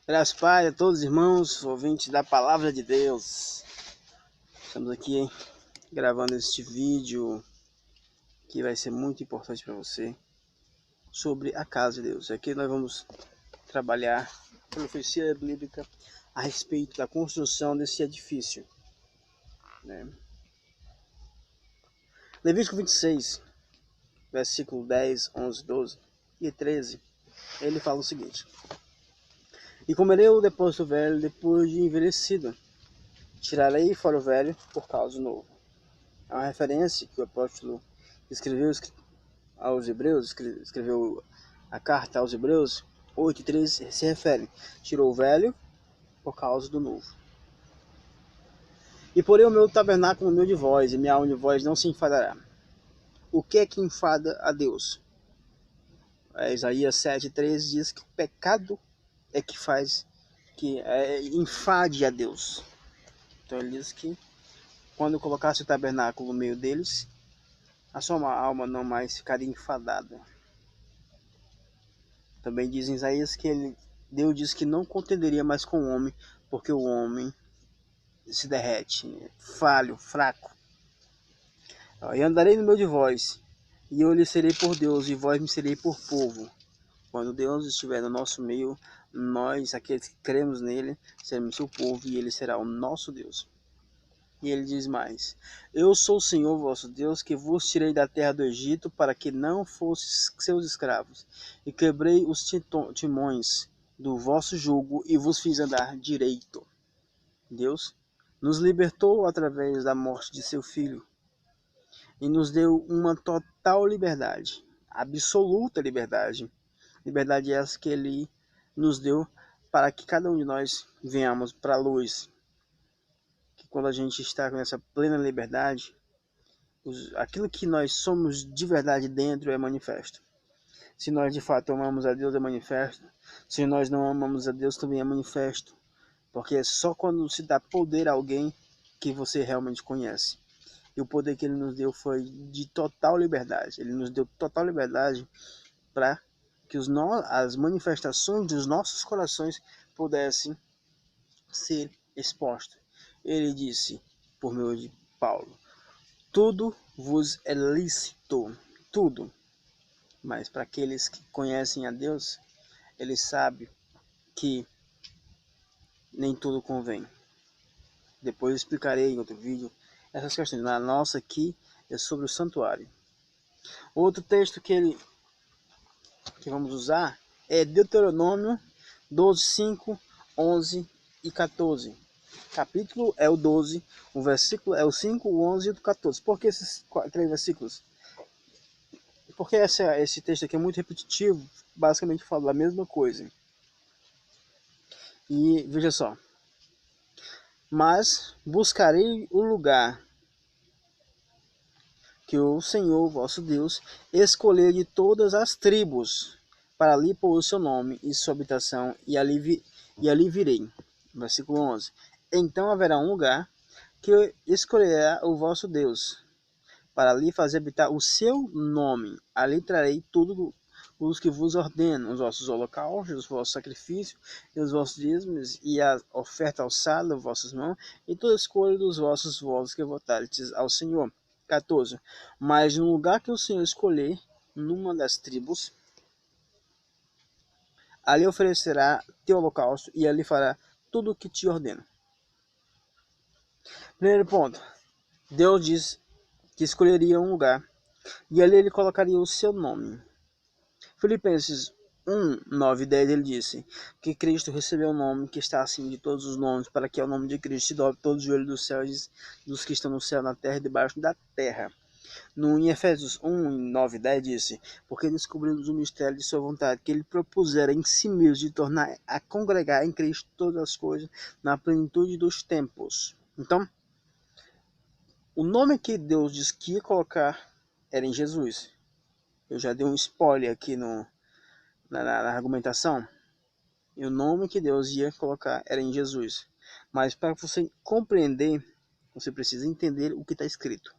Graças a Pai a todos os irmãos, ouvintes da Palavra de Deus. Estamos aqui gravando este vídeo que vai ser muito importante para você sobre a casa de Deus. Aqui nós vamos trabalhar profecia bíblica a respeito da construção desse edifício, né? Levítico 26, versículo 10, 11, 12 e 13, ele fala o seguinte: E comerei o depósito velho depois de envelhecido, tirarei fora o velho por causa do novo. É uma referência que o apóstolo escreveu aos Hebreus, escreveu a carta aos Hebreus 8:13 se refere: tirou o velho por causa do novo. E porém o meu tabernáculo no meio de vós, e minha alma de vós não se enfadará. O que é que enfada a Deus? Isaías 7:13 diz que o pecado é que faz que enfade a Deus. Então ele diz que quando colocasse o tabernáculo no meio deles, a sua alma não mais ficaria enfadada. Também diz em Isaías que Deus diz que não contenderia mais com o homem, porque o homem se derrete, falho, fraco. E andarei no meio de vós, e eu lhe serei por Deus, e vós me serei por povo. Quando Deus estiver no nosso meio, nós, aqueles que cremos nele, seremos seu povo, e ele será o nosso Deus. E ele diz mais: Eu sou o Senhor vosso Deus, que vos tirei da terra do Egito, para que não fosseis seus escravos, e quebrei os timões do vosso jugo, e vos fiz andar direito. Deus nos libertou através da morte de seu Filho, e nos deu uma total liberdade, absoluta liberdade. Liberdade essa que ele nos deu para que cada um de nós venhamos para a luz. Que quando a gente está com essa plena liberdade, aquilo que nós somos de verdade dentro é manifesto. Se nós de fato amamos a Deus, é manifesto. Se nós não amamos a Deus, também é manifesto. Porque é só quando se dá poder a alguém que você realmente conhece. E o poder que ele nos deu foi de total liberdade. Ele nos deu total liberdade para que as manifestações dos nossos corações pudessem ser expostas. Ele disse, por meio de Paulo: tudo vos é lícito, tudo. Mas para aqueles que conhecem a Deus, eles sabem que nem tudo convém. Depois eu explicarei em outro vídeo essas questões. Na nossa aqui é sobre o santuário. Outro texto que vamos usar é Deuteronômio 12, 5, 11 e 14. Capítulo é o 12, o versículo é o 5, o 11 e o 14. Por que esses três versículos? Porque esse texto aqui é muito repetitivo, basicamente fala a mesma coisa. E veja só: mas buscarei o lugar que o Senhor vosso Deus escolher de todas as tribos, para ali pôr o seu nome e sua habitação, e ali virei. Versículo 11. Então haverá um lugar que escolherá o vosso Deus, para ali fazer habitar o seu nome. Ali trarei tudo os que vos ordeno, os vossos holocaustos, os vossos sacrifícios, e os vossos dízimos, e a oferta alçada das vossas mãos, e toda a escolha dos vossos votos que votardes ao Senhor. 14. Mas no lugar que o Senhor escolher, numa das tribos, ali oferecerá teu holocausto, e ali fará tudo o que te ordeno. Primeiro ponto: Deus diz que escolheria um lugar, e ali ele colocaria o seu nome. Filipenses 1, 9 e 10, ele disse que Cristo recebeu o nome que está acima de todos os nomes, para que ao nome de Cristo se dobre todo o joelho dos céus, dos que estão no céu, na terra e debaixo da terra. Em Efésios 1, 9 e 10 disse: porque descobrimos o mistério de sua vontade, que ele propusera em si mesmo de tornar a congregar em Cristo todas as coisas na plenitude dos tempos. Então, o nome que Deus disse que ia colocar era em Jesus. Eu já dei um spoiler aqui na argumentação. E o nome que Deus ia colocar era em Jesus. Mas para você compreender, você precisa entender o que está escrito.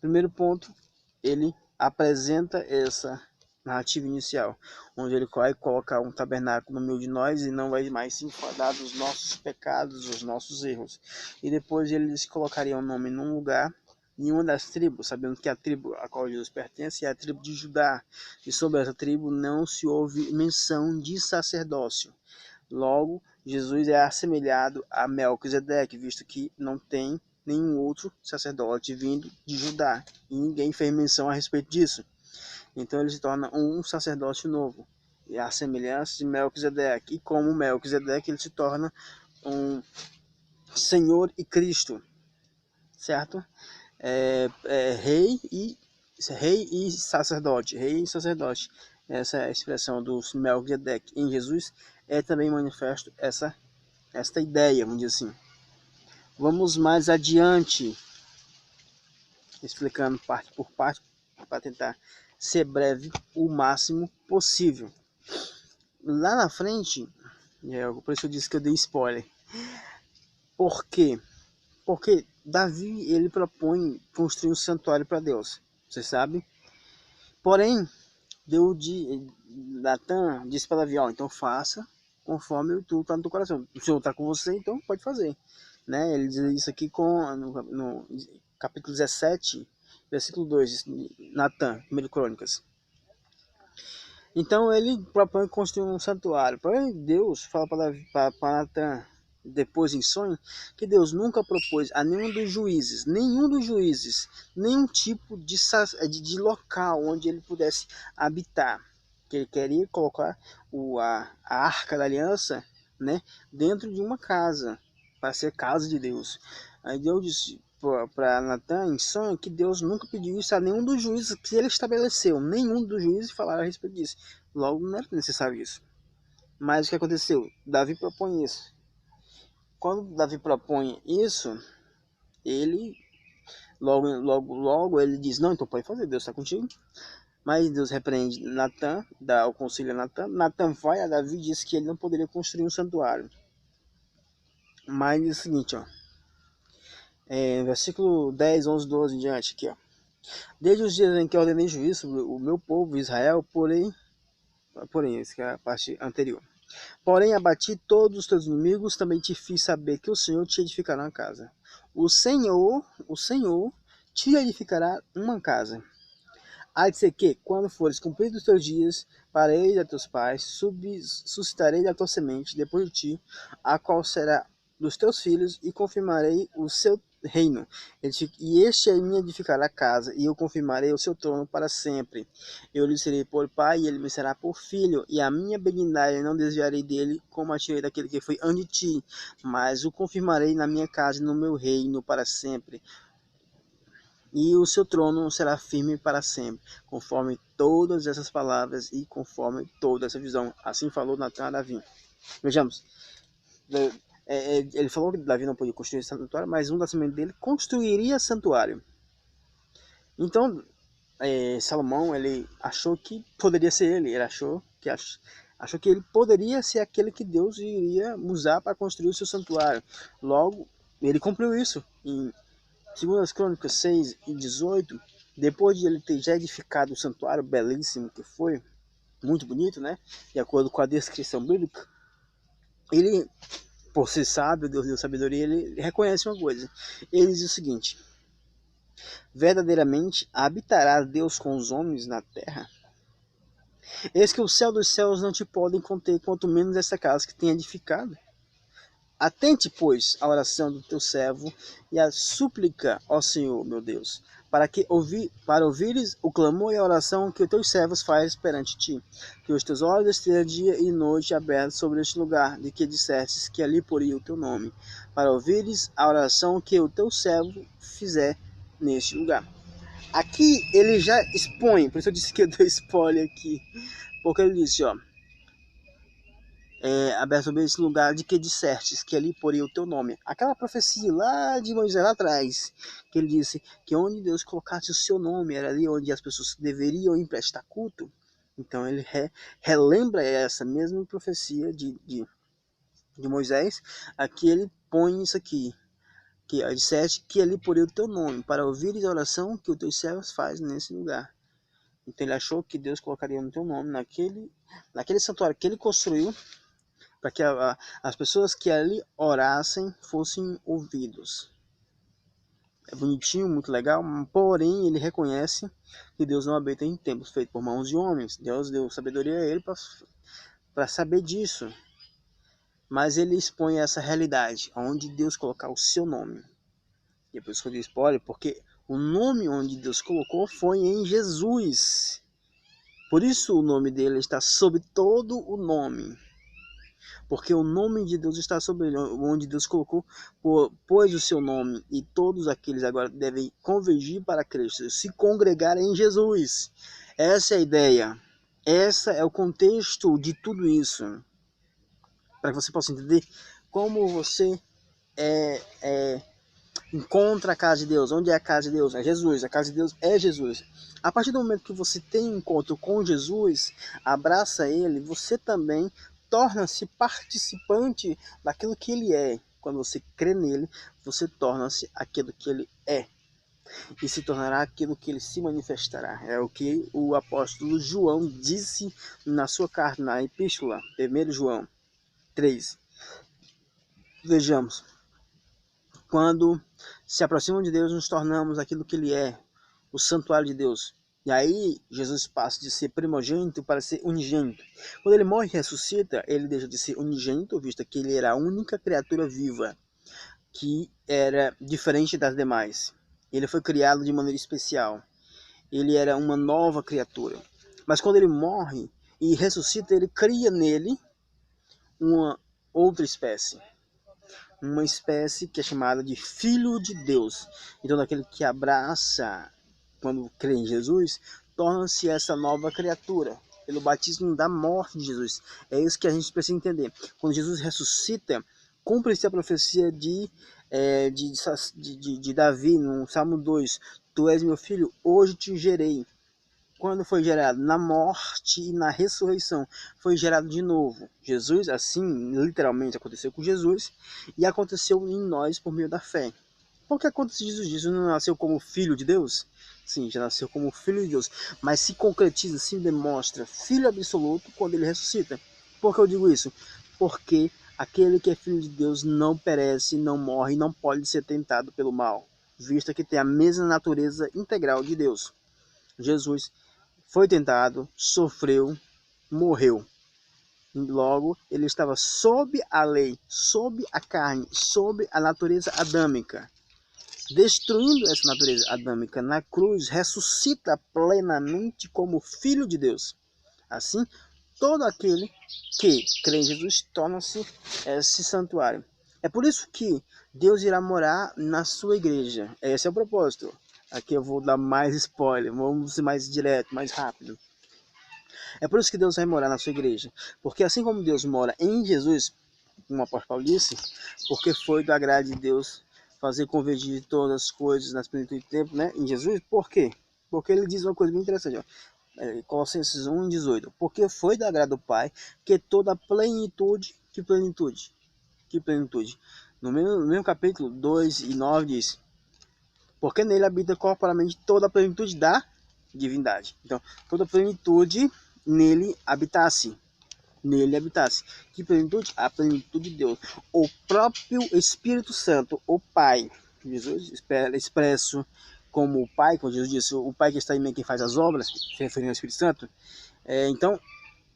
Primeiro ponto, ele apresenta essa narrativa inicial, onde ele vai colocar um tabernáculo no meio de nós e não vai mais se enfadar dos nossos pecados, dos nossos erros. E depois eles colocariam o nome num lugar, em uma das tribos, sabendo que a tribo a qual Jesus pertence é a tribo de Judá, e sobre essa tribo não se houve menção de sacerdócio. Logo, Jesus é assemelhado a Melquisedeque, visto que não tem nenhum outro sacerdote vindo de Judá, e ninguém fez menção a respeito disso. Então ele se torna um sacerdócio novo, e a semelhança de Melquisedeque, e como Melquisedeque ele se torna um Senhor e Cristo, certo? Rei e sacerdote, rei e sacerdote. Essa é a expressão do Melquisedeque. Em Jesus é também manifesto esta ideia, vamos dizer assim. Vamos mais adiante, explicando parte por parte, para tentar ser breve o máximo possível. Lá na frente, por isso eu disse que eu dei spoiler. Por quê? Porque Davi ele propõe construir um santuário para Deus, você sabe? Porém, Natan disse para Davi, então faça conforme tu está no teu coração. O Senhor está com você, então pode fazer. Né? Ele diz isso aqui no capítulo 17, versículo 2, Natan, 1 Crônicas. Então ele propõe construir um santuário. Porém, Deus fala para Natan, depois em sonho, que Deus nunca propôs a nenhum dos juízes, nenhum tipo de local onde ele pudesse habitar. Que ele queria colocar a arca da aliança, né, dentro de uma casa, para ser casa de Deus. Aí Deus disse para Natan em sonho que Deus nunca pediu isso a nenhum dos juízes que ele estabeleceu. Nenhum dos juízes falaram a respeito disso. Logo, não era necessário isso. Mas o que aconteceu? Davi propõe isso. Quando Davi propõe isso, ele logo ele diz, não, então pode fazer, Deus está contigo. Mas Deus repreende Natan, dá o conselho a Natan. Natan vai a Davi e diz que ele não poderia construir um santuário. Mas diz o seguinte, versículo 10, 11, 12 em diante, aqui, Desde os dias em que ordenei juízo sobre o meu povo Israel, porém, essa é a parte anterior. Porém, abati todos os teus inimigos, também te fiz saber que o Senhor te edificará uma casa. O Senhor te edificará uma casa. Há de ser que, quando fores cumpridos os teus dias, parei a teus pais, suscitarei da tua semente, depois de ti, a qual será dos teus filhos, e confirmarei o seu reino. E este aí me edificará a casa, e eu confirmarei o seu trono para sempre. Eu lhe serei por pai, e ele me será por filho, e a minha benignidade não desviarei dele, como a tirei daquele que foi antes de ti, mas o confirmarei na minha casa e no meu reino para sempre. E o seu trono será firme para sempre, conforme todas essas palavras e conforme toda essa visão. Assim falou Natan a Davi. Vejamos, ele falou que Davi não podia construir santuário, mas um da semente dele construiria santuário. Então, Salomão, ele achou que poderia ser ele achou que ele poderia ser aquele que Deus iria usar para construir o seu santuário. Logo, ele cumpriu isso em 2 Crônicas 6 e 18, depois de ele ter já edificado o santuário belíssimo que foi, muito bonito, né? De acordo com a descrição bíblica, ele, por ser sábio, Deus deu sabedoria, ele reconhece uma coisa. Ele diz o seguinte: verdadeiramente habitará Deus com os homens na terra? Eis que o céu dos céus não te podem conter, quanto menos essa casa que tem edificado. Atente, pois, à oração do teu servo e à súplica ao Senhor, meu Deus, para ouvires o clamor e a oração que os teus servos fazem perante ti. Que os teus olhos estejam dia e noite abertos sobre este lugar, de que dissestes que ali poria o teu nome, para ouvires a oração que o teu servo fizer neste lugar. Aqui ele já expõe, por isso eu disse que eu dou spoiler aqui, porque ele disse, aberto sobre esse lugar de que dissestes que ali poria o teu nome. Aquela profecia lá de Moisés lá atrás, que ele disse que onde Deus colocasse o seu nome, era ali onde as pessoas deveriam ir prestar culto. Então ele relembra essa mesma profecia de Moisés. Aqui ele põe isso aqui, que disseste que ali poria o teu nome, para ouvires a oração que os teus servos fazem nesse lugar. Então ele achou que Deus colocaria no teu nome naquele santuário que ele construiu, para que as pessoas que ali orassem fossem ouvidos. É bonitinho, muito legal, porém ele reconhece que Deus não habita em templos feitos por mãos de homens. Deus deu sabedoria a ele para saber disso. Mas ele expõe essa realidade, onde Deus colocar o seu nome. E é por isso que eu dei spoiler, porque o nome onde Deus colocou foi em Jesus. Por isso o nome dele está sobre todo o nome. Porque o nome de Deus está sobre ele, onde Deus colocou, pôs o seu nome, e todos aqueles agora devem convergir para Cristo, se congregar em Jesus. Essa é a ideia. Esse é o contexto de tudo isso. Para que você possa entender como você encontra a casa de Deus. Onde é a casa de Deus? É Jesus. A casa de Deus é Jesus. A partir do momento que você tem um encontro com Jesus, abraça ele, você também torna-se participante daquilo que ele é. Quando você crê nele, você torna-se aquilo que ele é. E se tornará aquilo que ele se manifestará. É o que o apóstolo João disse na sua carta, na epístola, 1 João 3. Vejamos. Quando se aproximam de Deus, nos tornamos aquilo que ele é, o santuário de Deus. E aí, Jesus passa de ser primogênito para ser unigênito. Quando ele morre e ressuscita, ele deixa de ser unigênito, visto que ele era a única criatura viva, que era diferente das demais. Ele foi criado de maneira especial. Ele era uma nova criatura. Mas quando ele morre e ressuscita, ele cria nele uma outra espécie. Uma espécie que é chamada de Filho de Deus. Então, aquele que abraça, quando crê em Jesus, torna-se essa nova criatura, pelo batismo da morte de Jesus. É isso que a gente precisa entender. Quando Jesus ressuscita, cumpre-se a profecia de Davi, no Salmo 2. Tu és meu filho, hoje te gerei. Quando foi gerado? Na morte e na ressurreição. Foi gerado de novo. Jesus, assim, literalmente aconteceu com Jesus, e aconteceu em nós por meio da fé. Por que aconteceu Jesus? Jesus não nasceu como filho de Deus? Sim, já nasceu como filho de Deus. Mas se concretiza, se demonstra filho absoluto quando ele ressuscita. Por que eu digo isso? Porque aquele que é filho de Deus não perece, não morre, não pode ser tentado pelo mal, visto que tem a mesma natureza integral de Deus. Jesus foi tentado, sofreu, morreu. Logo, ele estava sob a lei, sob a carne, sob a natureza adâmica. Destruindo essa natureza adâmica na cruz, ressuscita plenamente como Filho de Deus. Assim, todo aquele que crê em Jesus torna-se esse santuário. É por isso que Deus irá morar na sua igreja. Esse é o propósito. Aqui eu vou dar mais spoiler, vamos ser mais direto, mais rápido. É por isso que Deus vai morar na sua igreja. Porque assim como Deus mora em Jesus, como o apóstolo Paulo disse, porque foi do agrado de Deus fazer convergir todas as coisas nas plenitude do tempo, né, em Jesus. Por quê? Porque ele diz uma coisa bem interessante, ó. Colossenses 1:18. Porque foi do agrado do Pai que toda a plenitude, que plenitude? No mesmo capítulo 2:9 diz: porque nele habita corporalmente toda a plenitude da divindade. Então, toda a plenitude nele habitasse. Que plenitude? A plenitude de Deus. O próprio Espírito Santo, o Pai. Jesus expresso como o Pai, quando Jesus disse, o Pai que está em mim, quem faz as obras, se referindo ao Espírito Santo. Então,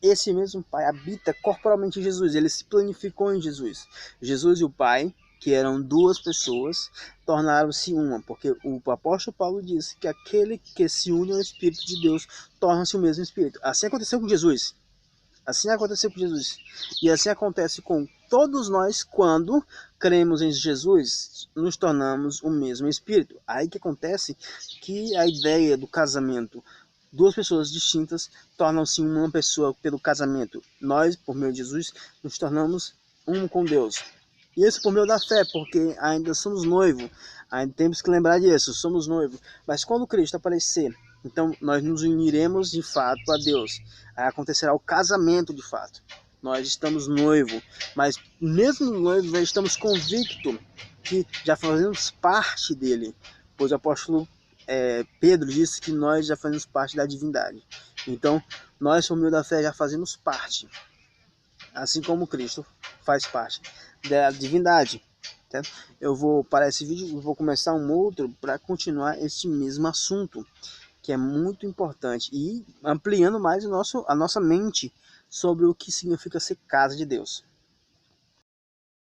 esse mesmo Pai habita corporalmente em Jesus. Ele se planificou em Jesus. Jesus e o Pai, que eram duas pessoas, tornaram-se uma, porque o apóstolo Paulo disse que aquele que se une ao Espírito de Deus torna-se o mesmo Espírito. Assim aconteceu com Jesus. E assim acontece com todos nós quando cremos em Jesus, nos tornamos o mesmo Espírito. Aí que acontece que a ideia do casamento, duas pessoas distintas tornam-se uma pessoa pelo casamento. Nós, por meio de Jesus, nos tornamos um com Deus. E isso por meio da fé, porque ainda somos noivos. Ainda temos que lembrar disso, somos noivos. Mas quando Cristo aparecer, então nós nos uniremos de fato a Deus. Aí acontecerá o casamento de fato. Nós estamos noivos, mas mesmo noivos, estamos convictos que já fazemos parte dele. Pois o apóstolo Pedro disse que nós já fazemos parte da divindade. Então, nós, por meio da fé, já fazemos parte, assim como Cristo faz parte da divindade. Tá? Eu vou parar esse vídeo e vou começar um outro para continuar este mesmo assunto, que é muito importante, e ampliando mais a nossa mente sobre o que significa ser casa de Deus.